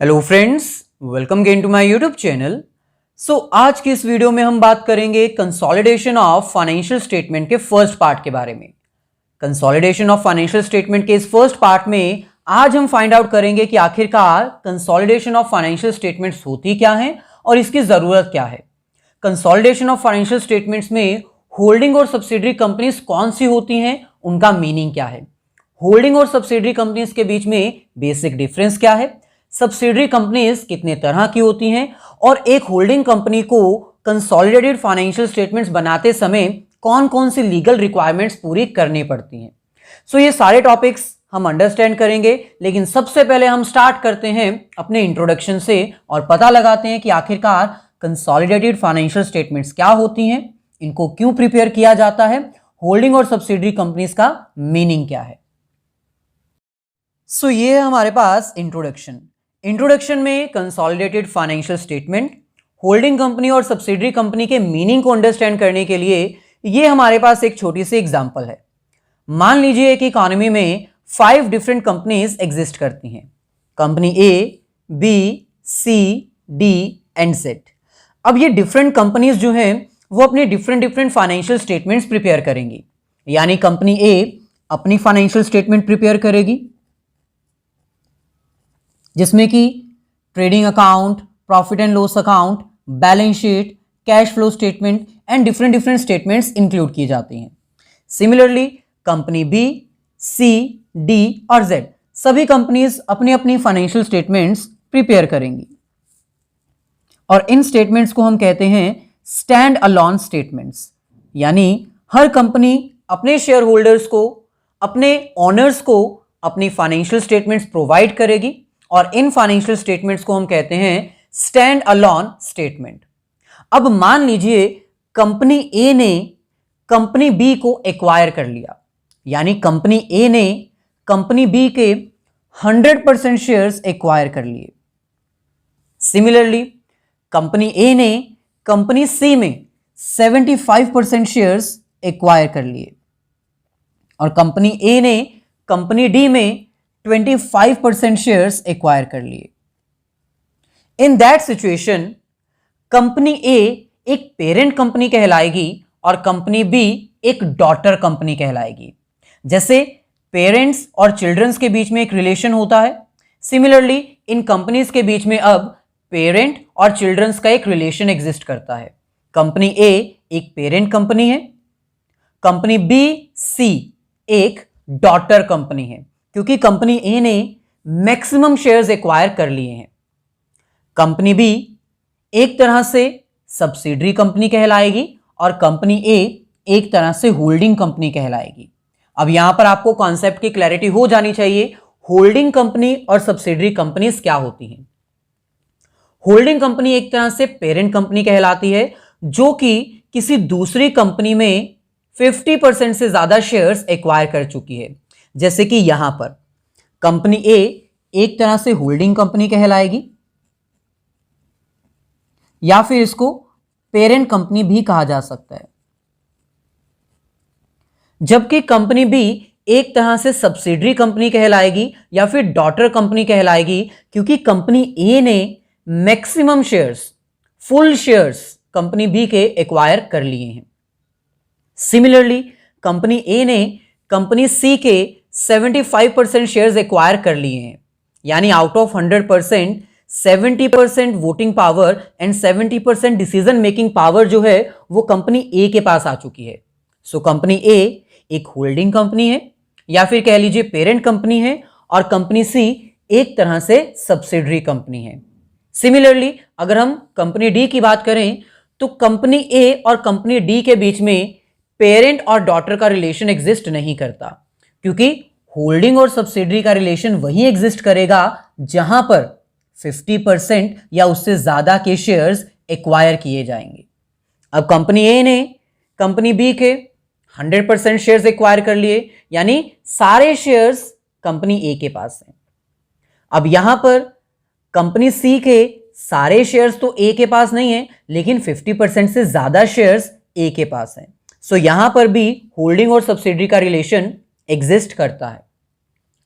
Hello friends, welcome again to my YouTube channel. आज की इस वीडियो में हम बात करेंगे कंसोलिडेशन ऑफ फाइनेंशियल स्टेटमेंट के फर्स्ट पार्ट के बारे में। कंसोलिडेशन ऑफ फाइनेंशियल स्टेटमेंट के इस फर्स्ट पार्ट में आज हम फाइंड आउट करेंगे कि आखिरकार कंसोलिडेशन ऑफ फाइनेंशियल स्टेटमेंट्स होती क्या है और इसकी जरूरत क्या है। कंसोलिडेशन ऑफ फाइनेंशियल स्टेटमेंट्स में होल्डिंग और सब्सिडरी कंपनीज कौन सी होती हैं, उनका मीनिंग क्या है, होल्डिंग और सब्सिडरी कंपनीज के बीच में बेसिक डिफरेंस क्या है, सब्सिडरी कंपनीज कितने तरह की होती हैं और एक होल्डिंग कंपनी को कंसोलिडेटेड फाइनेंशियल स्टेटमेंट्स बनाते समय कौन कौन सी लीगल रिक्वायरमेंट्स पूरी करनी पड़ती हैं। ये सारे टॉपिक्स हम अंडरस्टैंड करेंगे, लेकिन सबसे पहले हम स्टार्ट करते हैं अपने इंट्रोडक्शन से और पता लगाते हैं कि आखिरकार कंसोलिडेटेड फाइनेंशियल स्टेटमेंट्स क्या होती हैं, इनको क्यों प्रिपेयर किया जाता है, होल्डिंग और सब्सिडरी कंपनीज का मीनिंग क्या है। ये है हमारे पास इंट्रोडक्शन में consolidated financial statement, holding company और सब्सिडरी कंपनी के मीनिंग को अंडरस्टैंड करने के लिए ये हमारे पास एक छोटी सी एग्जांपल है। मान लीजिए एक इकोनॉमी में 5 डिफरेंट कंपनीज एग्जिस्ट करती हैं, company A, B, C, D and Z. अब ये डिफरेंट कंपनीज जो हैं वो अपने डिफरेंट फाइनेंशियल स्टेटमेंट्स प्रिपेयर करेंगी। यानी कंपनी ए अपनी फाइनेंशियल स्टेटमेंट प्रिपेयर करेगी जिसमें कि trading account, profit and loss account, balance sheet, cash flow statement and different statements include की जाती हैं। Similarly company B, C, D और जेड सभी कंपनीज अपनी अपनी फाइनेंशियल स्टेटमेंट्स प्रिपेयर करेंगी और इन स्टेटमेंट्स को हम कहते हैं स्टैंड अलोन स्टेटमेंट्स। यानी हर कंपनी अपने शेयर होल्डर्स को, अपने ओनर्स को अपनी फाइनेंशियल स्टेटमेंट्स प्रोवाइड करेगी और इन फाइनेंशियल स्टेटमेंट्स को हम कहते हैं स्टैंड अलोन स्टेटमेंट। अब मान लीजिए कंपनी ए ने कंपनी बी को एक्वायर कर लिया, यानी कंपनी ए ने कंपनी बी के 100% शेयर्स एक्वायर कर लिए। सिमिलरली कंपनी ए ने कंपनी सी में 75% शेयर्स एक्वायर कर लिए और कंपनी ए ने कंपनी डी में 25% शेयर्स एक्वायर कर लिए। इन दैट सिचुएशन कंपनी ए एक पेरेंट कंपनी कहलाएगी और कंपनी बी एक डॉटर कंपनी कहलाएगी। जैसे पेरेंट्स और चिल्ड्रंस के बीच में एक रिलेशन होता है, सिमिलरली इन कंपनीज के बीच में अब पेरेंट और चिल्ड्रंस का एक रिलेशन एग्जिस्ट करता है। कंपनी ए एक पेरेंट कंपनी है, कंपनी बी, सी एक डॉटर कंपनी है क्योंकि कंपनी ए ने मैक्सिमम शेयर्स एक्वायर कर लिए हैं। कंपनी बी एक तरह से सब्सिडरी कंपनी कहलाएगी और कंपनी ए एक तरह से होल्डिंग कंपनी कहलाएगी। अब यहां पर आपको कॉन्सेप्ट की क्लैरिटी हो जानी चाहिए, होल्डिंग कंपनी और सब्सिडरी कंपनीज क्या होती हैं। होल्डिंग कंपनी एक तरह से पेरेंट कंपनी कहलाती है जो कि किसी दूसरी कंपनी में 50% से ज्यादा शेयर्स एक्वायर कर चुकी है। जैसे कि यहां पर कंपनी ए एक तरह से होल्डिंग कंपनी कहलाएगी या फिर इसको पेरेंट कंपनी भी कहा जा सकता है, जबकि कंपनी बी एक तरह से सब्सिडरी कंपनी कहलाएगी या फिर डॉटर कंपनी कहलाएगी क्योंकि कंपनी ए ने maximum shares, full shares company B के एक्वायर कर लिए हैं। सिमिलरली कंपनी ए ने कंपनी सी के 75% शेयर्स एक्वायर कर लिए हैं, यानी out of 100% 70% voting power and 70% decision making power जो है वो कंपनी ए के पास आ चुकी है। कंपनी ए एक होल्डिंग कंपनी है या फिर कह लीजिए पेरेंट कंपनी है और कंपनी सी एक तरह से सब्सिडरी कंपनी है। सिमिलरली अगर हम कंपनी डी की बात करें तो कंपनी ए और कंपनी डी के बीच में पेरेंट और डॉटर का रिलेशन एग्जिस्ट नहीं करता क्योंकि होल्डिंग और सब्सिडरी का रिलेशन वही एग्जिस्ट करेगा जहां पर 50% या उससे ज्यादा के शेयर्स एक्वायर किए जाएंगे। अब कंपनी ए ने कंपनी बी के 100% शेयर्स एक्वायर कर लिए, यानी सारे शेयर्स कंपनी ए के पास हैं। अब यहां पर कंपनी सी के सारे शेयर्स तो ए के पास नहीं है, लेकिन 50% से ज्यादा शेयर्स ए के पास हैं। यहां पर भी होल्डिंग और सब्सिडरी का रिलेशन एग्जिस्ट करता है,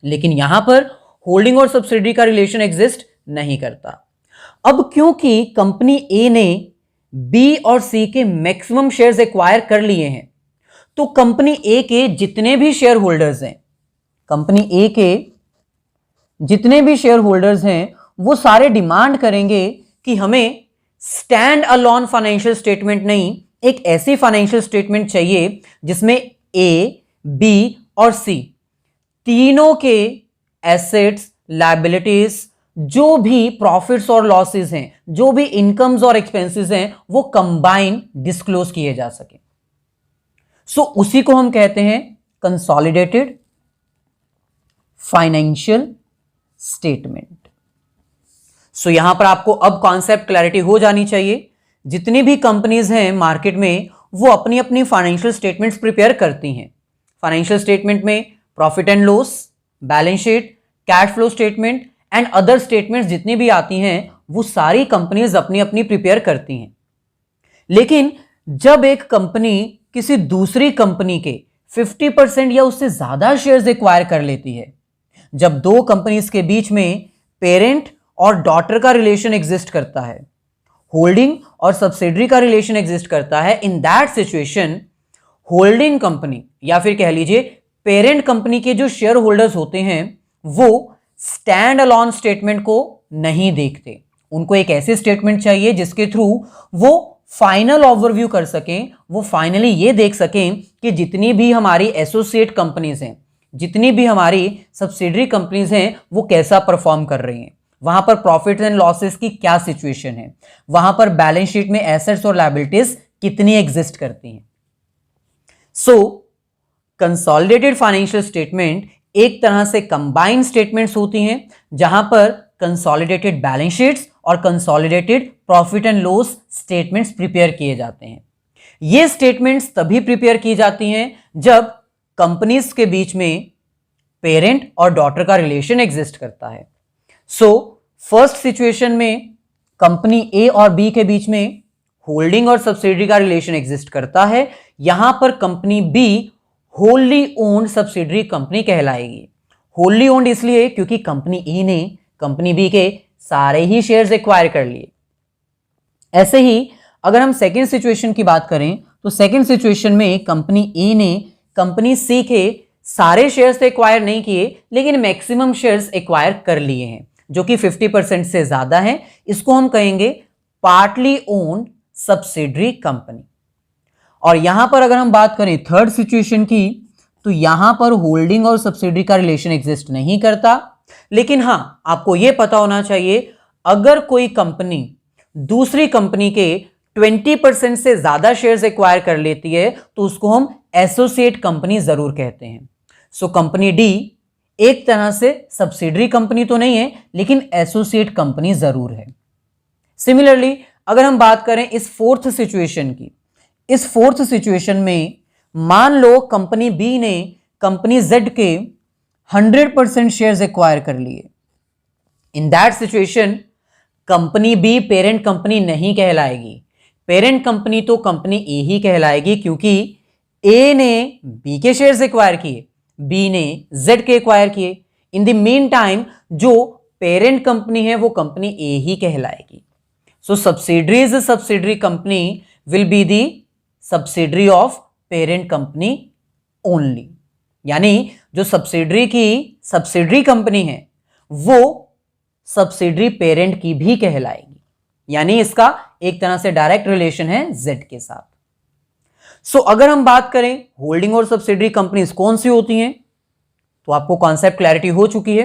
लेकिन यहां पर होल्डिंग और सब्सिडरी का रिलेशन एग्जिस्ट नहीं करता। अब क्योंकि कंपनी ए ने बी और सी के मैक्सिमम शेयर्स एक्वायर कर लिए हैं, तो कंपनी ए के जितने भी शेयर होल्डर्स हैं, कंपनी ए के जितने भी शेयर होल्डर्स हैं, वो सारे डिमांड करेंगे कि हमें स्टैंड अलोन फाइनेंशियल स्टेटमेंट नहीं, एक ऐसी फाइनेंशियल स्टेटमेंट चाहिए जिसमें ए, बी और सी तीनों के एसेट्स, लायबिलिटीज, जो भी प्रॉफिट्स और लॉसेस हैं, जो भी इनकम्स और एक्सपेंसेस हैं, वो कंबाइन डिस्क्लोज किए जा सके। सो उसी को हम कहते हैं कंसोलिडेटेड फाइनेंशियल स्टेटमेंट। सो यहां पर आपको अब कॉन्सेप्ट क्लैरिटी हो जानी चाहिए। जितनी भी कंपनीज हैं मार्केट में, वो अपनी अपनी फाइनेंशियल स्टेटमेंट्स प्रिपेयर करती हैं। फाइनेंशियल स्टेटमेंट में profit and loss, balance sheet, cash flow statement and other statements जितनी भी आती हैं, वो सारी कंपनीज अपनी अपनी प्रिपेयर करती हैं। लेकिन जब एक कंपनी किसी दूसरी कंपनी के 50% या उससे ज्यादा शेयर्स एक्वायर कर लेती है, जब दो कंपनीज के बीच में पेरेंट और डॉटर का रिलेशन एग्जिस्ट करता है, होल्डिंग और सब्सिडरी का रिलेशन एग्जिस्ट करता है, इन दैट सिचुएशन होल्डिंग कंपनी या फिर कह लीजिए पेरेंट कंपनी के जो शेयर होल्डर्स होते हैं, वो स्टैंड अलोन स्टेटमेंट को नहीं देखते। उनको एक ऐसी स्टेटमेंट चाहिए जिसके थ्रू वो फाइनल ओवरव्यू कर सकें, वो फाइनली ये देख सकें कि जितनी भी हमारी एसोसिएट कंपनीज हैं, जितनी भी हमारी सब्सिडरी कंपनीज हैं, वो कैसा परफॉर्म कर रही हैं, वहां पर प्रॉफिट एंड लॉसेस की क्या सिचुएशन है, वहां पर बैलेंस शीट में एसेट्स और लायबिलिटीज कितनी एग्जिस्ट करती हैं। सो कंसोलिडेटेड फाइनेंशियल स्टेटमेंट एक तरह से कंबाइंड स्टेटमेंट्स होती हैं, जहां पर कंसोलिडेटेड बैलेंस शीट्स और consolidated profit and loss statements prepare किए जाते हैं। ये स्टेटमेंट्स तभी प्रिपेयर की जाती हैं जब कंपनीज के बीच में पेरेंट और डॉटर का रिलेशन एग्जिस्ट करता है। सो फर्स्ट सिचुएशन में कंपनी ए और बी के बीच में होल्डिंग और सब्सिडरी का रिलेशन एग्जिस्ट करता है। यहां पर company B wholly owned subsidiary company कहलाएगी। होल्ली ओन्ड इसलिए क्योंकि कंपनी ए ने कंपनी बी के सारे ही शेयर्स एक्वायर कर लिए। ऐसे ही अगर हम सेकेंड सिचुएशन की बात करें, तो सेकेंड सिचुएशन में कंपनी ए ने कंपनी सी के सारे शेयर्स एक्वायर नहीं किए, लेकिन मैक्सिमम शेयर्स एक्वायर कर लिए हैं, जो कि 50% से ज्यादा है। इसको हम कहेंगे पार्टली ओन्ड सब्सिडरी कंपनी। और यहां पर अगर हम बात करें थर्ड सिचुएशन की, तो यहां पर होल्डिंग और सब्सिडरी का रिलेशन एग्जिस्ट नहीं करता। लेकिन हां, आपको यह पता होना चाहिए, अगर कोई कंपनी दूसरी कंपनी के 20% से ज्यादा शेयर्स एक्वायर कर लेती है, तो उसको हम एसोसिएट कंपनी जरूर कहते हैं। सो कंपनी डी एक तरह से सब्सिडरी कंपनी तो नहीं है, लेकिन एसोसिएट कंपनी जरूर है। सिमिलरली अगर हम बात करें इस फोर्थ सिचुएशन की, इस फोर्थ सिचुएशन में मान लो कंपनी बी ने कंपनी जेड के 100% शेयर्स एक्वायर कर लिए। In that situation company B parent company नहीं कहलाएगी। पेरेंट कंपनी तो कंपनी ए ही कहलाएगी, क्योंकि ए ने बी के शेयर्स एक्वायर किए, बी ने जेड के एक्वायर किए। इन द मीन टाइम जो पेरेंट कंपनी है वो कंपनी ए ही कहलाएगी। So subsidiaries subsidiary company will be the subsidiary of parent company only. यानी जो सब्सिडरी की सब्सिडरी कंपनी है वो सब्सिडरी पेरेंट की भी कहलाएगी। यानी इसका एक तरह से डायरेक्ट रिलेशन है जेड के साथ। सो अगर हम बात करें होल्डिंग और सब्सिडरी कंपनीज कौन सी होती हैं, तो आपको कॉन्सेप्ट क्लैरिटी हो चुकी है।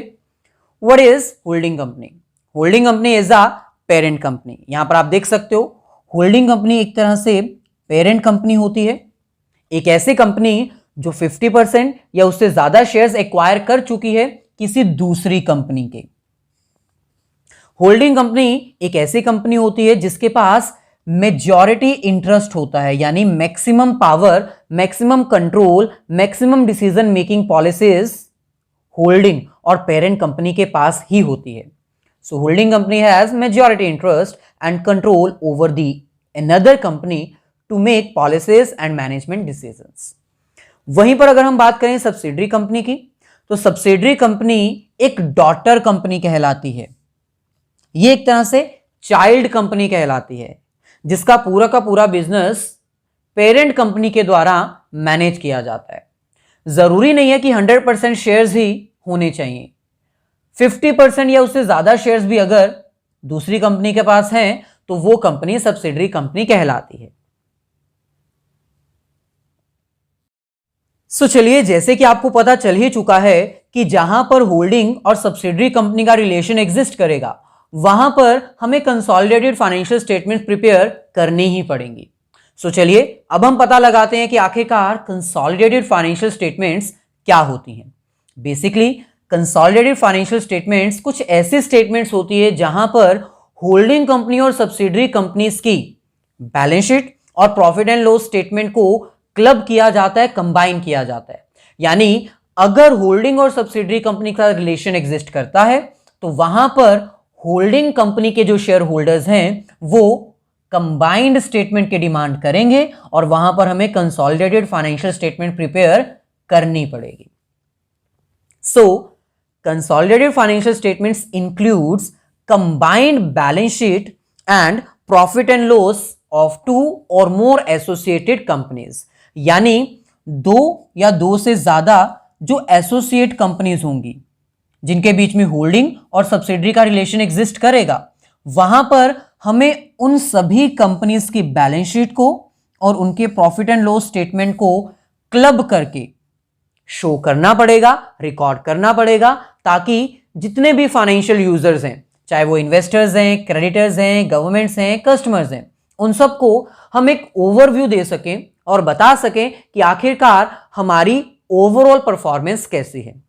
What is holding company? Holding company is a parent company. यहां पर आप देख सकते हो होल्डिंग कंपनी एक तरह से पेरेंट कंपनी होती है, एक ऐसी कंपनी जो 50% या उससे ज्यादा शेयर्स एक्वायर कर चुकी है किसी दूसरी कंपनी के। होल्डिंग कंपनी एक ऐसी कंपनी होती है जिसके पास मेजॉरिटी इंटरेस्ट होता है, यानी maximum power, maximum control, maximum decision making policies holding और पेरेंट कंपनी के पास ही होती है। So holding company has majority interest and control over the another company to make policies and management decisions. वहीं पर अगर हम बात करें सब्सिडरी कंपनी की, तो सब्सिडरी कंपनी एक डॉटर कंपनी कहलाती है। ये एक तरह से चाइल्ड कंपनी कहलाती है, जिसका पूरा का पूरा बिजनेस पेरेंट कंपनी के द्वारा मैनेज किया जाता है। जरूरी नहीं है कि 100% शेयर्स ही होने चाहिए, 50% या उससे ज्यादा शेयर्स भी अगर दूसरी कंपनी के पास हैं तो वो कंपनी सब्सिडरी कंपनी कहलाती है। सो चलिए, जैसे कि आपको पता चल ही चुका है कि जहां पर होल्डिंग और सब्सिडरी कंपनी का रिलेशन एग्जिस्ट करेगा वहां पर हमें कंसोलिडेटेड फाइनेंशियल स्टेटमेंट प्रिपेयर करनी ही पड़ेंगी। सो चलिए अब हम पता लगाते हैं कि आखिरकार कंसोलिडेटेड फाइनेंशियल स्टेटमेंट्स क्या होती हैं। बेसिकली कंसोलिडेटेड फाइनेंशियल स्टेटमेंट्स कुछ ऐसी स्टेटमेंट्स होती है जहां पर होल्डिंग कंपनी और सब्सिडरी कंपनीज की बैलेंस शीट और प्रॉफिट एंड लॉस स्टेटमेंट को क्लब किया जाता है, कंबाइन किया जाता है। यानी अगर होल्डिंग और सब्सिडरी कंपनी का रिलेशन एग्जिस्ट करता है तो वहां पर होल्डिंग कंपनी के जो शेयर होल्डर्स हैं वो कंबाइंड स्टेटमेंट की डिमांड करेंगे और वहां पर हमें कंसोलिडेटेड फाइनेंशियल स्टेटमेंट प्रिपेयर करनी पड़ेगी। So consolidated financial statements includes combined balance sheet and profit and loss of 2 और मोर एसोसिएटेड कंपनीज। यानी 2 या 2 से ज्यादा जो एसोसिएट कंपनीज होंगी जिनके बीच में होल्डिंग और सब्सिडरी का रिलेशन एग्जिस्ट करेगा, वहां पर हमें उन सभी कंपनीज की बैलेंस शीट को और उनके प्रॉफिट एंड लॉस स्टेटमेंट को क्लब करके शो करना पड़ेगा, रिकॉर्ड करना पड़ेगा, ताकि जितने भी फाइनेंशियल यूजर्स हैं, चाहे वो इन्वेस्टर्स हैं, क्रेडिटर्स हैं, गवर्नमेंट्स हैं, कस्टमर्स हैं, उन सबको हम एक ओवरव्यू दे सकें और बता सकें कि आखिरकार हमारी ओवरऑल परफॉर्मेंस कैसी है।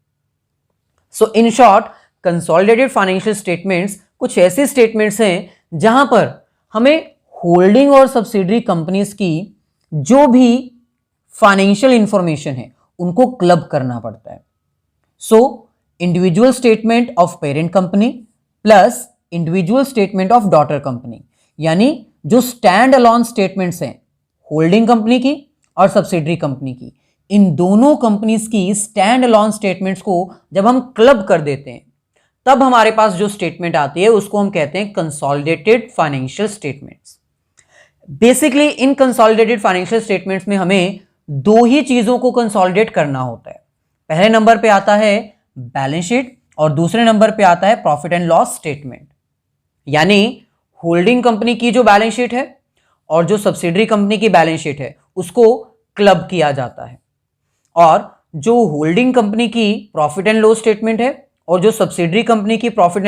So in short consolidated financial statements कुछ ऐसे स्टेटमेंट्स हैं जहां पर हमें होल्डिंग और सब्सिडरी कंपनीज की जो भी फाइनेंशियल इंफॉर्मेशन है उनको क्लब करना पड़ता है। So individual statement of parent company plus individual statement of daughter company, यानी जो स्टैंड अलोन स्टेटमेंट्स हैं होल्डिंग कंपनी की और सब्सिडरी कंपनी की, इन दोनों कंपनीज की स्टैंड अलोन स्टेटमेंट्स को जब हम क्लब कर देते हैं तब हमारे पास जो स्टेटमेंट आती है उसको हम कहते हैं कंसोलिडेटेड फाइनेंशियल स्टेटमेंट्स। बेसिकली इन कंसोलिडेटेड फाइनेंशियल स्टेटमेंट्स में हमें 2 ही चीजों को कंसोलिडेट करना होता है। पहले नंबर पे आता है बैलेंस शीट और दूसरे नंबर पे आता है प्रॉफिट एंड लॉस स्टेटमेंट। यानी होल्डिंग कंपनी की जो बैलेंस शीट है और जो सब्सिडरी कंपनी की बैलेंस शीट है उसको क्लब किया जाता है, और जो होल्डिंग कंपनी की प्रॉफिट एंड लॉस स्टेटमेंट है और जो सब्सिडरी कंपनी की प्रॉफिट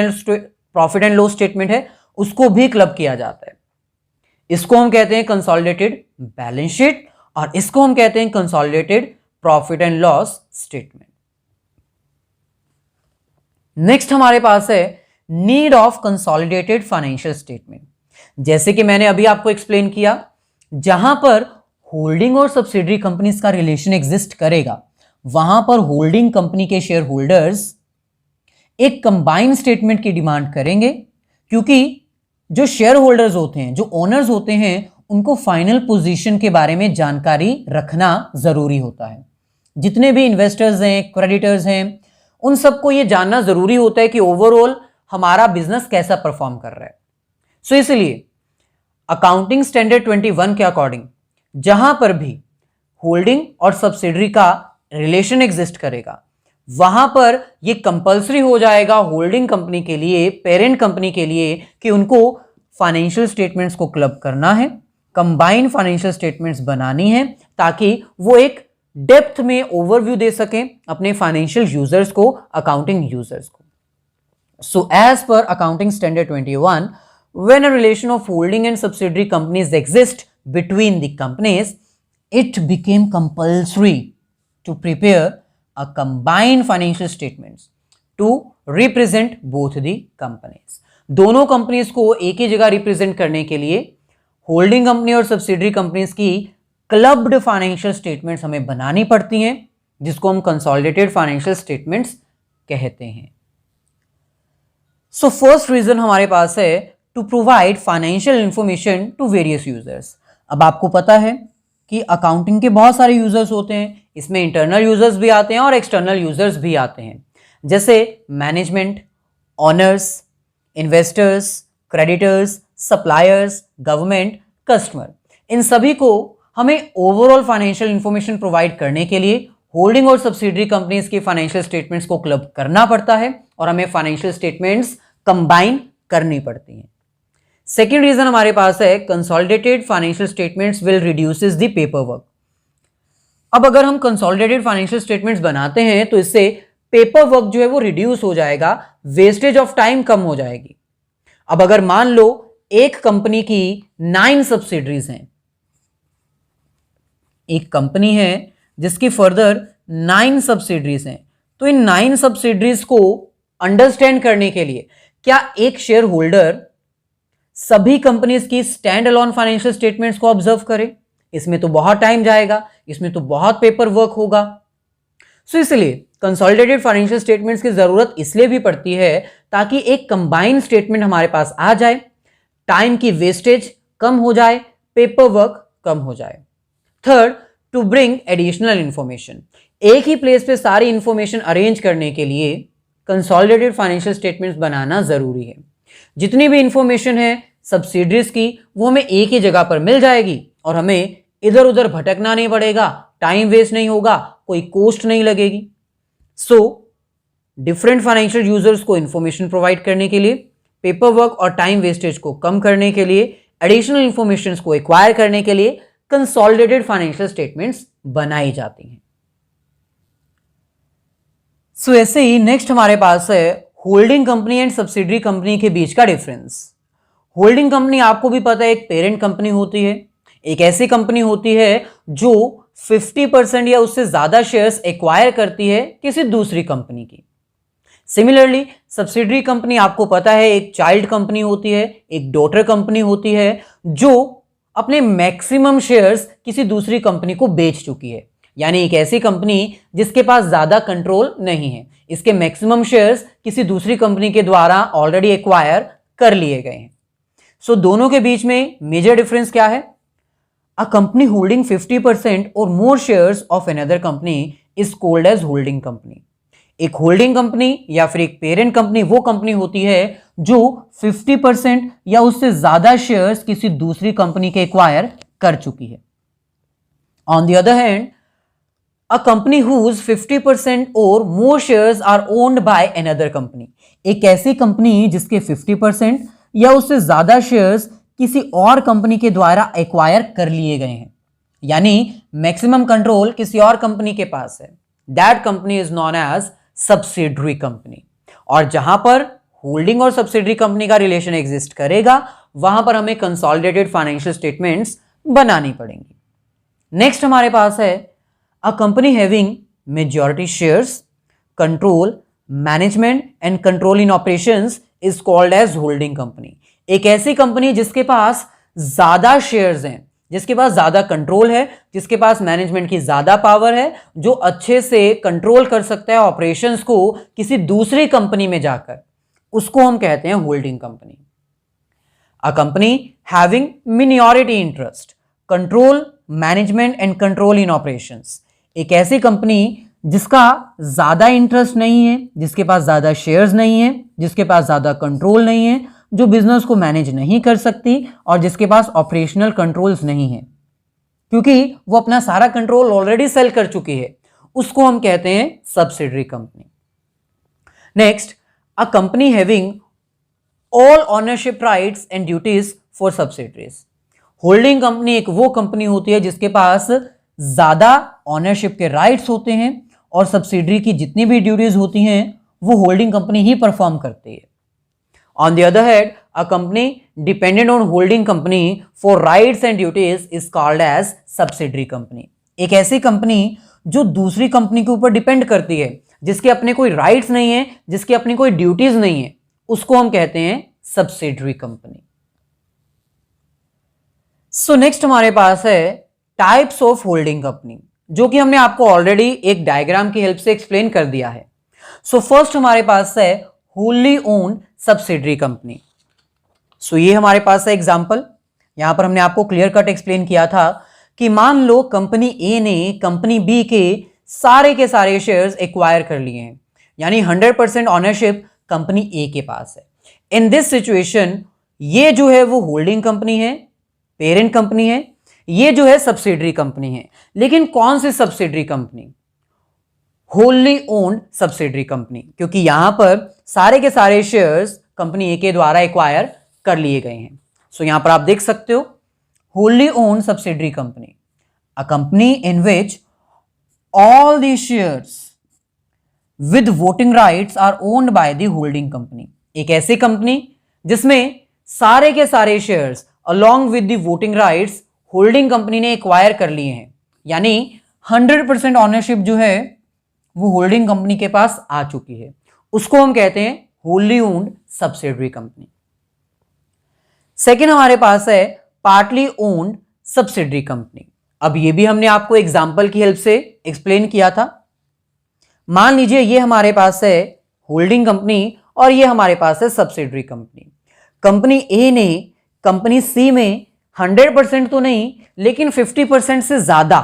एंड लॉस स्टेटमेंट है उसको भी क्लब किया जाता है। इसको हम कहते हैं कंसोलिडेटेड बैलेंस शीट और इसको हम कहते हैं consolidated profit and loss statement. Next हमारे पास है need of consolidated financial statement. जैसे कि मैंने अभी आपको एक्सप्लेन किया, जहां पर होल्डिंग और सब्सिडरी कंपनीज का रिलेशन एग्जिस्ट करेगा वहां पर होल्डिंग कंपनी के शेयर होल्डर्स एक कंबाइंड स्टेटमेंट की डिमांड करेंगे, क्योंकि जो शेयर होल्डर्स होते हैं, जो ओनर्स होते हैं, उनको फाइनल पोजीशन के बारे में जानकारी रखना जरूरी होता है। जितने भी इन्वेस्टर्स हैं, क्रेडिटर्स हैं, उन सबको यह जानना जरूरी होता है कि ओवरऑल हमारा बिजनेस कैसा परफॉर्म कर रहा है। सो इसलिए अकाउंटिंग स्टैंडर्ड 21 के अकॉर्डिंग जहां पर भी होल्डिंग और सब्सिडरी का रिलेशन एग्जिस्ट करेगा वहां पर यह कंपल्सरी हो जाएगा होल्डिंग कंपनी के लिए, पेरेंट कंपनी के लिए, कि उनको फाइनेंशियल स्टेटमेंट्स को क्लब करना है, कंबाइंड फाइनेंशियल स्टेटमेंट्स बनानी है, ताकि वो एक डेप्थ में ओवरव्यू दे सकें अपने फाइनेंशियल यूजर्स को, अकाउंटिंग यूजर्स को। So as per accounting standard 21, when a relation of holding and subsidiary companies exist between the companies, it became compulsory to prepare a combined financial statements to represent both the companies. दोनों companies को एक ही जगह represent करने के लिए holding company और subsidiary companies की clubbed financial statements हमें बनानी पड़ती हैं, जिसको हम कंसोलिडेटेड फाइनेंशियल स्टेटमेंट्स कहते हैं। सो फर्स्ट रीजन हमारे पास है to provide financial information to various users. अब आपको पता है कि अकाउंटिंग के बहुत सारे यूजर्स होते हैं, इसमें इंटरनल यूजर्स भी आते हैं और एक्सटर्नल यूजर्स भी आते हैं, जैसे management, owners, investors, creditors, suppliers, government, customer, इन सभी को हमें ओवरऑल फाइनेंशियल इंफॉर्मेशन प्रोवाइड करने के लिए होल्डिंग और सब्सिडरी कंपनीज की फाइनेंशियल स्टेटमेंट्स को क्लब करना पड़ता है और हमें फाइनेंशियल स्टेटमेंट्स कंबाइन करनी पड़ती हैं। सेकेंड रीजन हमारे पास है consolidated financial statements will reduces the paper work. अब अगर हम कंसोलिडेटेड फाइनेंशियल स्टेटमेंट्स बनाते हैं तो इससे पेपर वर्क जो है वो रिड्यूस हो जाएगा, वेस्टेज ऑफ टाइम कम हो जाएगी। अब अगर मान लो एक कंपनी की 9 सब्सिडरीज हैं, एक कंपनी है जिसकी फर्दर 9 सब्सिडरीज हैं, तो इन 9 सब्सिडरीज को अंडरस्टैंड करने के लिए क्या एक शेयर होल्डर सभी कंपनीज की स्टैंड अलोन फाइनेंशियल स्टेटमेंट्स को ऑब्जर्व करे? इसमें तो बहुत टाइम जाएगा, इसमें तो बहुत पेपर वर्क होगा। सो इसलिए कंसोलिडेटेड फाइनेंशियल स्टेटमेंट्स की जरूरत इसलिए भी पड़ती है ताकि एक कंबाइंड स्टेटमेंट हमारे पास आ जाए, टाइम की वेस्टेज कम हो जाए, पेपर वर्क कम हो जाए। Third, to bring additional information. एक ही प्लेस पे सारी इंफॉर्मेशन अरेंज करने के लिए कंसोलिडेटेड फाइनेंशियल स्टेटमेंट्स बनाना जरूरी है। जितनी भी इंफॉर्मेशन है सब्सिडरीज की वो हमें एक ही जगह पर मिल जाएगी और हमें इधर उधर भटकना नहीं पड़ेगा, टाइम वेस्ट नहीं होगा, कोई कॉस्ट नहीं लगेगी। सो डिफरेंट फाइनेंशियल यूजर्स को इंफॉर्मेशन प्रोवाइड करने के लिए, पेपर वर्क और टाइम वेस्टेज को कम करने के लिए, एडिशनल इंफॉर्मेशन को एक्वायर करने के लिए कंसोलिडेटेड फाइनेंशियल स्टेटमेंट्स बनाई जाती हैं। सो ऐसे ही नेक्स्ट हमारे पास है holding company and subsidiary company के बीच का डिफरेंस। होल्डिंग कंपनी आपको भी पता है एक पेरेंट कंपनी होती है, एक ऐसी कंपनी होती है जो 50% या उससे ज्यादा शेयर्स एक्वायर करती है किसी दूसरी कंपनी की। सिमिलरली सब्सिडरी कंपनी आपको पता है एक चाइल्ड कंपनी होती है, एक डॉटर कंपनी होती है जो अपने मैक्सिमम शेयर्स किसी दूसरी कंपनी को बेच चुकी है। यानी एक ऐसी कंपनी जिसके पास ज्यादा कंट्रोल नहीं है, इसके मैक्सिमम शेयर्स किसी दूसरी कंपनी के द्वारा ऑलरेडी एक्वायर कर लिए गए हैं। सो दोनों के बीच में मेजर डिफरेंस क्या है? A company holding 50% or more shares of another company is called as holding company. एक होल्डिंग कंपनी या फिर एक पेरेंट कंपनी वो कंपनी होती है जो 50% या उससे ज्यादा शेयर्स किसी दूसरी कंपनी के एक्वायर कर चुकी है। On the other hand, a company whose 50% or more shares are owned by another company, एक ऐसी कंपनी जिसके 50% या उससे ज्यादा शेयर्स किसी और कंपनी के द्वारा एक्वायर कर लिए गए हैं, यानी मैक्सिमम कंट्रोल किसी और कंपनी के पास है, that company is known as subsidiary company. और जहां पर होल्डिंग और सब्सिडरी कंपनी का रिलेशन एग्जिस्ट करेगा वहां पर हमें कंसोलिडेटेड फाइनेंशियल स्टेटमेंट्स बनानी पड़ेंगी। नेक्स्ट हमारे पास है a company having majority shares, control, management and control in operations is called as holding company. एक ऐसी कंपनी जिसके पास ज्यादा शेयर्स हैं, जिसके पास ज्यादा कंट्रोल है, जिसके पास मैनेजमेंट की ज्यादा पावर है, जो अच्छे से कंट्रोल कर सकता है ऑपरेशंस को किसी दूसरी कंपनी में जाकर, उसको हम कहते हैं holding company. A company having minority interest, control, management and control in operations. एक ऐसी कंपनी जिसका ज्यादा इंटरेस्ट नहीं है, जिसके पास ज्यादा शेयर्स नहीं है, जिसके पास ज्यादा कंट्रोल नहीं है, जो बिजनेस को मैनेज नहीं कर सकती और जिसके पास ऑपरेशनल कंट्रोल्स नहीं है, क्योंकि वो अपना सारा कंट्रोल ऑलरेडी सेल कर चुकी है, उसको हम कहते हैं subsidiary company. Next, a company having all ownership rights and duties for subsidiaries. Holding company एक वो कंपनी होती है जिसके पास ज्यादा ओनरशिप के राइट्स होते हैं और सब्सिडरी की जितनी भी ड्यूटीज होती हैं वो होल्डिंग कंपनी ही परफॉर्म करती है। On the other hand, a company dependent on holding company for rights and duties is called as subsidiary company. एक ऐसी कंपनी जो दूसरी कंपनी के ऊपर डिपेंड करती है, जिसके अपने कोई राइट्स नहीं है, जिसकी अपनी कोई ड्यूटीज नहीं है, उसको हम कहते हैं सब्सिडरी कंपनी। सो नेक्स्ट हमारे पास है टाइप्स ऑफ होल्डिंग कंपनी, जो कि हमने आपको ऑलरेडी एक डायग्राम की हेल्प से एक्सप्लेन कर दिया है। सो फर्स्ट हमारे पास है होली ओन्ड सब्सिडरी कंपनी। सो ये हमारे पास है एग्जांपल। यहां पर हमने आपको क्लियर कट एक्सप्लेन किया था कि मान लो कंपनी ए ने कंपनी बी के सारे शेयर्स एक्वायर कर लिए हैं, यानी 100% ऑनरशिप कंपनी ए के पास है। इन दिस सिचुएशन ये जो है वो होल्डिंग कंपनी है, पेरेंट कंपनी है, ये जो है सब्सिडरी कंपनी है। लेकिन कौन सी subsidiary company? Wholly owned subsidiary company, क्योंकि यहां पर सारे के सारे शेयर्स कंपनी ए के द्वारा एक्वायर कर लिए गए हैं। सो यहां पर आप देख सकते हो wholly owned subsidiary company, a company in which all the shares with voting rights are owned by the holding company. एक ऐसी कंपनी जिसमें सारे के सारे shares along with the voting rights holding company ने एक्वायर कर लिए हैं, यानी 100% ऑनरशिप जो है वो होल्डिंग कंपनी के पास आ चुकी है, उसको हम कहते हैं Holi owned subsidiary company. Second हमारे पास है पार्टली ओन्ड सब्सिडरी कंपनी। अब ये भी हमने आपको एग्जांपल की हेल्प से एक्सप्लेन किया था। मान लीजिए ये हमारे पास है होल्डिंग कंपनी और ये हमारे पास है सब्सिडरी कंपनी। कंपनी ए ने कंपनी सी में 100% तो नहीं लेकिन 50% से ज्यादा,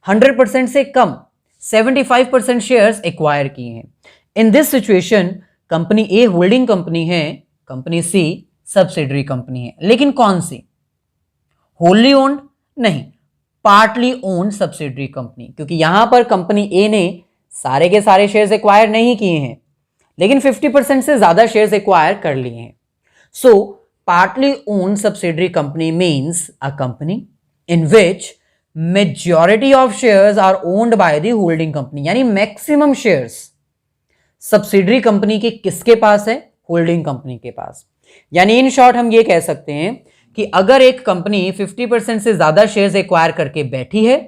100% से कम 75% शेयर्स एक्वायर किए हैं। In this situation company A holding company है, कंपनी सी सब्सिडरी कंपनी है। लेकिन कौन सी? होली ओन्ड नहीं, पार्टली ओन्ड सब्सिडरी कंपनी, क्योंकि यहां पर कंपनी ए ने सारे के सारे शेयर्स एक्वायर नहीं किए हैं लेकिन 50% से ज्यादा शेयर्स एक्वायर कर लिए हैं। So partly owned subsidiary company means a company in which majority of shares are owned by the holding company, यानी मैक्सिमम शेयर्स सब्सिडरी कंपनी के किसके पास है? होल्डिंग कंपनी के पास। यानी इन शॉर्ट हम ये कह सकते हैं कि अगर एक कंपनी 50% से ज्यादा शेयर्स एक्वायर करके बैठी है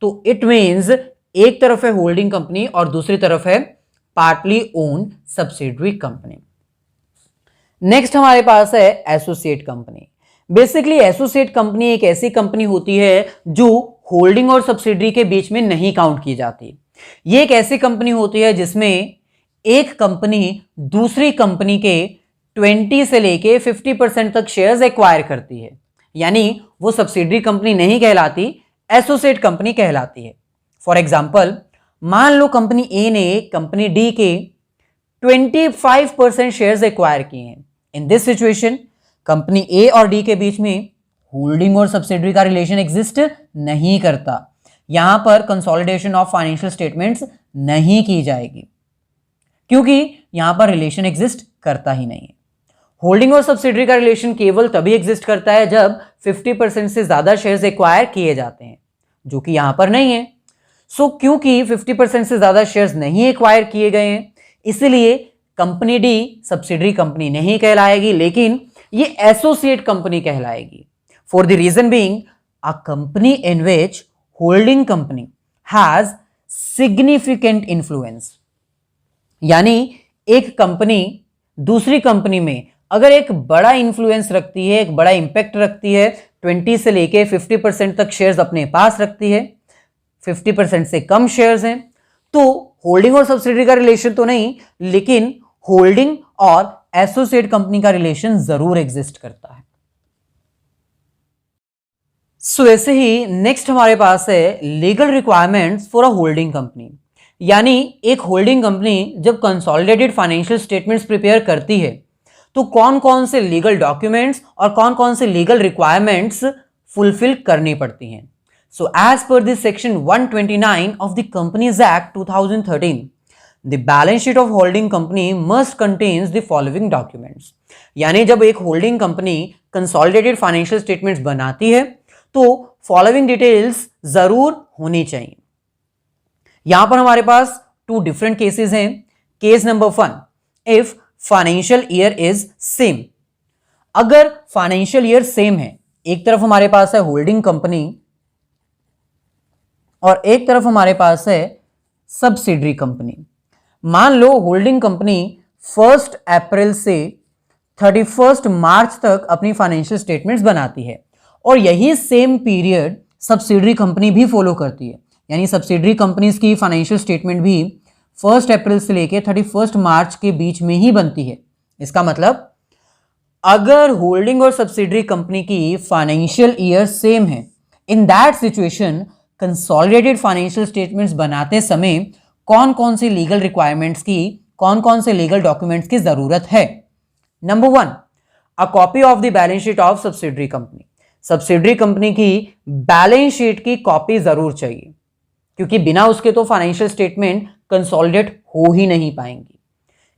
तो इट मीन्स एक तरफ है होल्डिंग कंपनी और दूसरी तरफ है partly owned subsidiary company. Next हमारे पास है associate company. Basically associate company एक ऐसी कंपनी होती है जो होल्डिंग और सब्सिडरी के बीच में नहीं काउंट की जाती। ये एक ऐसी कंपनी होती है जिसमें एक कंपनी दूसरी कंपनी के 20 से लेके 50% तक शेयर्स एक्वायर करती है, यानी वो सब्सिडरी कंपनी नहीं कहलाती, एसोसिएट कंपनी कहलाती है। फॉर एग्जाम्पल, मान लो कंपनी ए ने कंपनी डी के 25% शेयर्स एक्वायर किए हैं। इन दिस सिचुएशन कंपनी ए और डी के बीच में होल्डिंग और सब्सिडरी का रिलेशन एग्जिस्ट नहीं करता। यहां पर कंसोलिडेशन ऑफ फाइनेंशियल स्टेटमेंट्स नहीं की जाएगी क्योंकि यहां पर रिलेशन एग्जिस्ट करता ही नहीं है। होल्डिंग और सब्सिडरी का रिलेशन केवल तभी एग्जिस्ट करता है जब 50% से ज्यादा शेयर्स एक्वायर किए जाते हैं, जो कि यहां पर नहीं है। सो क्योंकि 50% से ज्यादा शेयर्स नहीं एक्वायर किए गए हैं, इसलिए कंपनी डी सब्सिडरी कंपनी नहीं कहलाएगी, लेकिन ये एसोसिएट कंपनी कहलाएगी। For the reason being a company in which holding company has significant influence, यानी एक कंपनी दूसरी कंपनी में अगर एक बड़ा इन्फ्लुएंस रखती है, एक बड़ा इंपैक्ट रखती है, 20 से लेके 50% तक शेयर्स अपने पास रखती है, 50% से कम शेयर्स हैं, तो होल्डिंग और सब्सिडरी का रिलेशन तो नहीं लेकिन होल्डिंग और एसोसिएट कंपनी का रिलेशन जरूर एग्जिस्ट करता है। सो ऐसे ही नेक्स्ट हमारे पास है legal requirements for a holding company, यानी एक होल्डिंग कंपनी जब कंसोलिडेटेड फाइनेंशियल स्टेटमेंट्स प्रिपेयर करती है तो कौन कौन से लीगल डॉक्यूमेंट्स और कौन कौन से लीगल रिक्वायरमेंट्स फुलफिल करनी पड़ती हैं। So as per this section 129 of the companies act 2013, the balance sheet of holding company must contains the following documents, यानी जब एक holding company consolidated financial statements बनाती है तो फॉलोइंग डिटेल्स जरूर होनी चाहिए। यहां पर हमारे पास 2 डिफरेंट केसेस हैं। Case number 1, if financial year is same, अगर फाइनेंशियल ईयर सेम है, एक तरफ हमारे पास है होल्डिंग कंपनी और एक तरफ हमारे पास है सब्सिडरी कंपनी। मान लो होल्डिंग कंपनी 1 अप्रैल से 31 मार्च तक अपनी फाइनेंशियल स्टेटमेंट्स बनाती है और यही सेम पीरियड सब्सिडरी कंपनी भी फॉलो करती है, यानी सब्सिडरी कंपनीज की फाइनेंशियल स्टेटमेंट भी 1 अप्रैल से लेकर 31 मार्च के बीच में ही बनती है। इसका मतलब अगर होल्डिंग और सब्सिडरी कंपनी की फाइनेंशियल ईयर सेम है, इन that situation consolidated financial statements बनाते समय कौन कौन सी लीगल रिक्वायरमेंट्स की, कौन कौन से लीगल डॉक्यूमेंट्स की जरूरत है। Number 1, a copy of the balance sheet of subsidiary company. Subsidiary company की बैलेंस शीट की कॉपी जरूर चाहिए, क्योंकि बिना उसके तो फाइनेंशियल स्टेटमेंट कंसोलिडेट हो ही नहीं पाएंगी।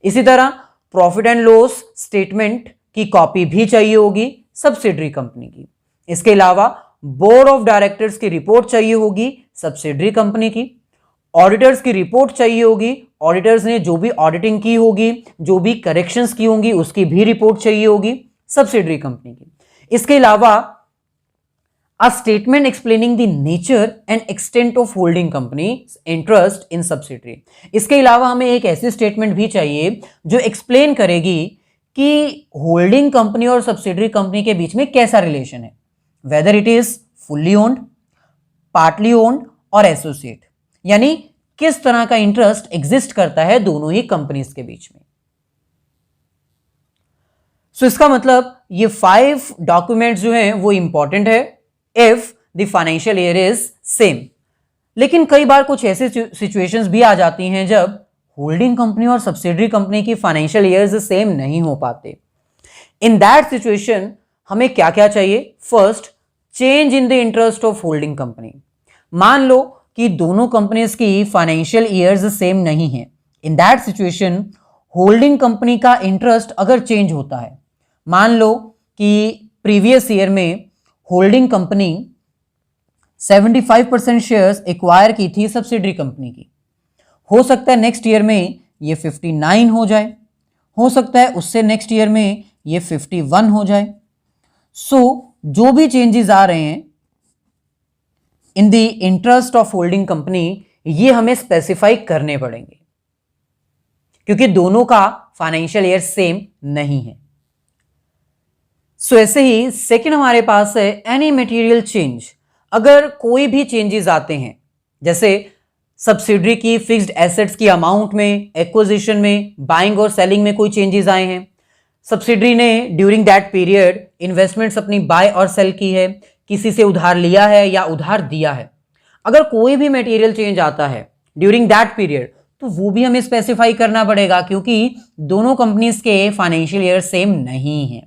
इसी तरह प्रॉफिट एंड लॉस स्टेटमेंट की कॉपी भी चाहिए होगी सब्सिडरी कंपनी की। इसके अलावा बोर्ड ऑफ डायरेक्टर्स की रिपोर्ट चाहिए होगी सब्सिडरी कंपनी की। ऑडिटर्स की रिपोर्ट चाहिए होगी, ऑडिटर्स ने जो भी ऑडिटिंग की होगी, जो भी करेक्शंस की होंगी, उसकी भी रिपोर्ट चाहिए होगी सब्सिडरी कंपनी की। इसके अलावा a statement explaining the nature and extent of holding company's interest in subsidiary। इसके अलावा हमें एक ऐसी स्टेटमेंट भी चाहिए जो एक्सप्लेन करेगी कि होल्डिंग कंपनी और सब्सिडरी कंपनी के बीच में कैसा रिलेशन है, whether it is fully owned, partly owned और एसोसिएट, यानी किस तरह का इंटरेस्ट एग्जिस्ट करता है दोनों ही कंपनीज के बीच में। सो इसका मतलब ये 5 डॉक्यूमेंट्स जो हैं वो इंपॉर्टेंट है if the financial year is same. लेकिन कई बार कुछ ऐसे सिचुएशंस भी आ जाती हैं जब होल्डिंग कंपनी और सब्सिडरी कंपनी की फाइनेंशियल ईयर्स सेम नहीं हो पाते। इन दैट सिचुएशन हमें क्या क्या चाहिए? First, change in the interest of holding company. मान लो कि दोनों कंपनीज की फाइनेंशियल ईयर्स सेम नहीं है। इन दैट सिचुएशन होल्डिंग कंपनी का इंटरेस्ट अगर चेंज होता है, मान लो कि प्रीवियस ईयर में होल्डिंग कंपनी 75% शेयर्स एक्वायर की थी सब्सिडरी कंपनी की, हो सकता है नेक्स्ट ईयर में ये 59 हो जाए, हो सकता है उससे नेक्स्ट ईयर में ये 51 हो जाए। सो जो भी चेंजेस आ रहे हैं in the interest of holding company, ये हमें स्पेसिफाई करने पड़ेंगे, क्योंकि दोनों का फाइनेंशियल ईयर सेम नहीं है। सो ऐसे ही सेकंड हमारे पास है एनी मटेरियल चेंज। अगर कोई भी चेंजेस आते हैं, जैसे सब्सिडरी की फिक्स्ड एसेट्स की अमाउंट में, एक्विजिशन में, बाइंग और सेलिंग में कोई चेंजेस आए हैं, सब्सिडरी ने ड्यूरिंग दैट पीरियड इन्वेस्टमेंट्स अपनी बाय और सेल की है, किसी से उधार लिया है या उधार दिया है, अगर कोई भी मटेरियल चेंज आता है ड्यूरिंग दैट पीरियड तो वो भी हमें स्पेसिफाई करना पड़ेगा, क्योंकि दोनों कंपनीज के फाइनेंशियल ईयर सेम नहीं है।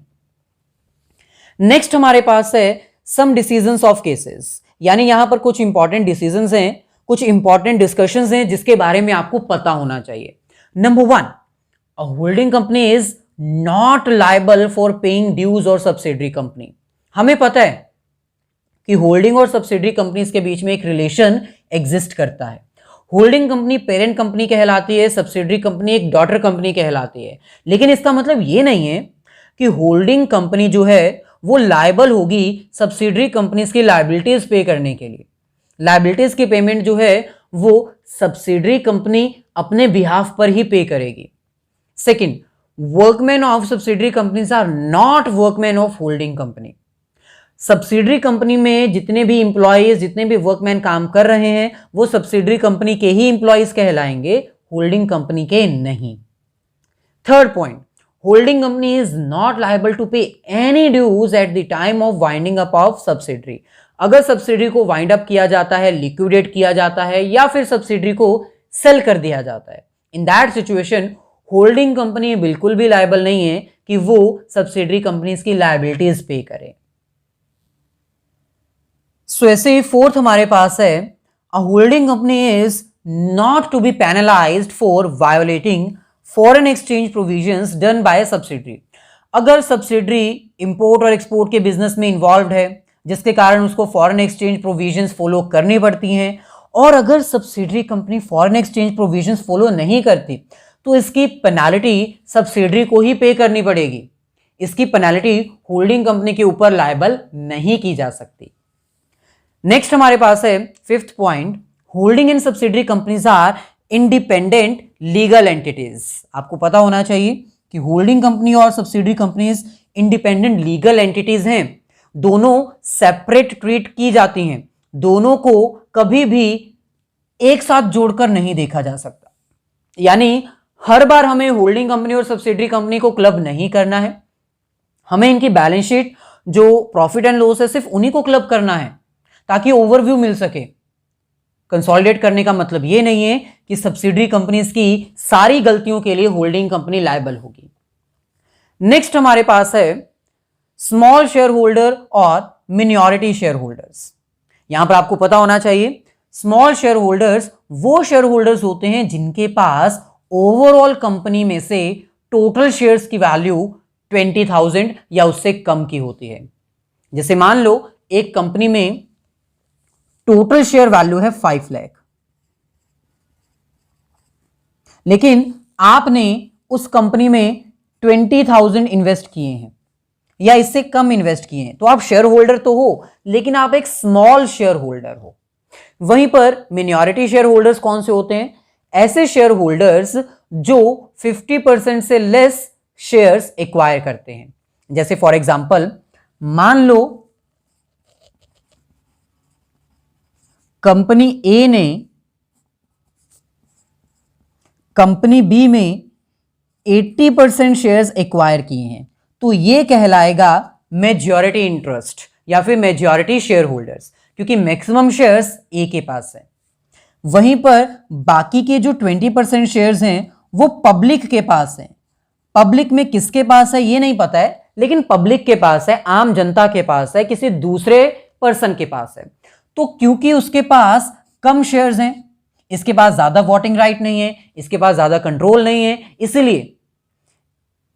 नेक्स्ट हमारे पास है सम डिसीजंस ऑफ केसेस, यानी यहां पर कुछ इंपॉर्टेंट डिसीजंस हैं, कुछ इंपॉर्टेंट डिस्कशंस हैं जिसके बारे में आपको पता होना चाहिए। Number 1, a holding company is not liable for paying dues और सब्सिडरी कंपनी। हमें पता है कि होल्डिंग और सब्सिडरी कंपनीज के बीच में एक रिलेशन एग्जिस्ट करता है। होल्डिंग कंपनी पेरेंट कंपनी कहलाती है, सब्सिडरी कंपनी एक डॉटर कंपनी कहलाती है, लेकिन इसका मतलब ये नहीं है कि होल्डिंग कंपनी जो है वो लायबल होगी सब्सिडरी कंपनीज की लायबिलिटीज पे करने के लिए। लायबिलिटीज की पेमेंट जो है वो सब्सिडरी कंपनी अपने बिहाफ पर ही पे करेगी। Second, workman of subsidiary companies are not workman of holding company. Subsidiary company में जितने भी इंप्लॉयज, जितने भी वर्कमैन काम कर रहे हैं वो सब्सिडरी कंपनी के ही इंप्लॉयज कहलाएंगे, होल्डिंग कंपनी के नहीं। Third point, holding company is not liable to pay any dues at the time of winding up of subsidiary। अगर सब्सिडरी को वाइंड अप किया जाता है, लिक्विडेट किया जाता है या फिर सब्सिडरी को सेल कर दिया जाता है, इन दैट सिचुएशन होल्डिंग कंपनी बिल्कुल भी लायबल नहीं है कि वो सब्सिडरी कंपनीज की लायबिलिटीज पे करे। सो ऐसे ही फोर्थ हमारे पास है a holding company is not to be penalised for violating foreign exchange provisions done by subsidiary. अगर सब्सिडरी इंपोर्ट और एक्सपोर्ट के बिजनेस में इन्वॉल्व है, जिसके कारण उसको फॉरेन एक्सचेंज प्रोविजंस फॉलो करनी पड़ती हैं, और अगर subsidiary company foreign exchange provisions follow नहीं करती तो इसकी पेनाल्टी सब्सिडरी को ही पे करनी पड़ेगी। इसकी पेनाल्टी होल्डिंग कंपनी के ऊपर लायबल नहीं की जा सकती। नेक्स्ट हमारे पास है fifth point, holding in subsidiary companies are independent legal entities. आपको पता होना चाहिए कि होल्डिंग कंपनी और subsidiary companies independent legal entities हैं, दोनों सेपरेट ट्रीट की जाती हैं, दोनों को कभी भी एक साथ जोड़कर नहीं देखा जा सकता। यानी हर बार हमें होल्डिंग कंपनी और सब्सिडरी कंपनी को क्लब नहीं करना है, हमें इनकी बैलेंस शीट जो प्रॉफिट एंड लॉस है सिर्फ उन्हीं को क्लब करना है ताकि ओवरव्यू मिल सके। कंसोलिडेट करने का मतलब यह नहीं है कि सब्सिडरी कंपनीज की सारी गलतियों के लिए होल्डिंग कंपनी लायबल होगी। नेक्स्ट हमारे पास है स्मॉल शेयर होल्डर और मिनॉरिटी शेयर होल्डर्स। यहां पर आपको पता होना चाहिए स्मॉल शेयर होल्डर्स वो शेयर होल्डर्स होते हैं जिनके पास ओवरऑल कंपनी में से टोटल शेयर्स की वैल्यू 20,000 या उससे कम की होती है। जैसे मान लो एक कंपनी में टोटल शेयर वैल्यू है 5 लाख, लेकिन आपने उस कंपनी में 20,000 इन्वेस्ट किए हैं या इससे कम इन्वेस्ट किए हैं, तो आप शेयर होल्डर तो हो लेकिन आप एक स्मॉल शेयर होल्डर हो। वहीं पर मिनॉरिटी शेयर होल्डर्स कौन से होते हैं? ऐसे शेयर होल्डर्स जो 50% से लेस शेयर्स एक्वायर करते हैं। जैसे फॉर एग्जांपल मान लो कंपनी ए ने कंपनी बी में 80% शेयर्स एक्वायर किए हैं, तो यह कहलाएगा मेजॉरिटी इंटरेस्ट या फिर मेजॉरिटी शेयर होल्डर्स, क्योंकि मैक्सिमम शेयर्स ए के पास है। वहीं पर बाकी के जो 20% शेयर्स हैं वो पब्लिक के पास हैं। पब्लिक में किसके पास है ये नहीं पता है, लेकिन पब्लिक के पास है, आम जनता के पास है, किसी दूसरे पर्सन के पास है। तो क्योंकि उसके पास कम शेयर्स हैं, इसके पास ज्यादा वोटिंग राइट नहीं है, इसके पास ज्यादा कंट्रोल नहीं है, इसलिए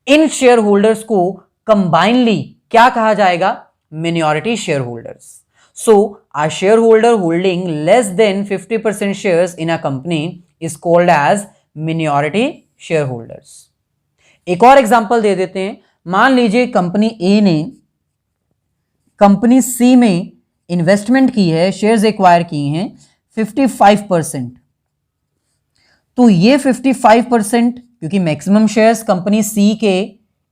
इन शेयर होल्डर्स को कंबाइनली क्या कहा जाएगा? Minority share holders. So a share holder holding less than 50% shares in a company is called as minority share holders. एक और एग्जांपल दे देते हैं। मान लीजिए कंपनी ए ने कंपनी सी में इन्वेस्टमेंट की है, शेयर्स एक्वायर किए हैं 55%। तो ये 55% क्योंकि मैक्सिमम शेयर्स कंपनी सी के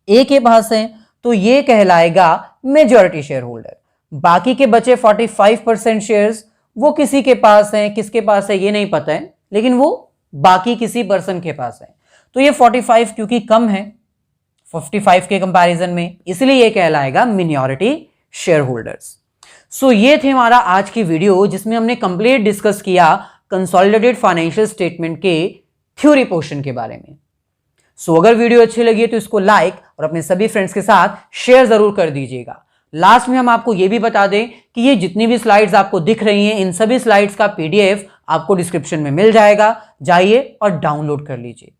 ए के पास हैं, तो ये कहलाएगा मेजॉरिटी शेयर होल्डर। बाकी के बचे 45% शेयर्स वो किसी के पास हैं, किसके पास है ये नहीं पता है, लेकिन वो बाकी किसी पर्सन के पास है। तो ये 45 क्योंकि कम है 55 के कंपैरिजन में, इसलिए ये कहलाएगा मिनॉरिटी शेयर होल्डर्स। सो ये थे हमारा आज की वीडियो जिसमें हमने कंप्लीट डिस्कस किया कंसोलिडेटेड फाइनेंशियल स्टेटमेंट के थ्योरी पोर्शन के बारे में। सो अगर वीडियो अच्छी लगी है तो इसको लाइक और अपने सभी फ्रेंड्स के साथ शेयर जरूर कर दीजिएगा। लास्ट में हम आपको यह भी बता दें कि ये जितनी भी स्लाइड्स आपको दिख रही हैं, इन सभी स्लाइड्स का PDF आपको डिस्क्रिप्शन में मिल जाएगा, जाइए और डाउनलोड कर लीजिए।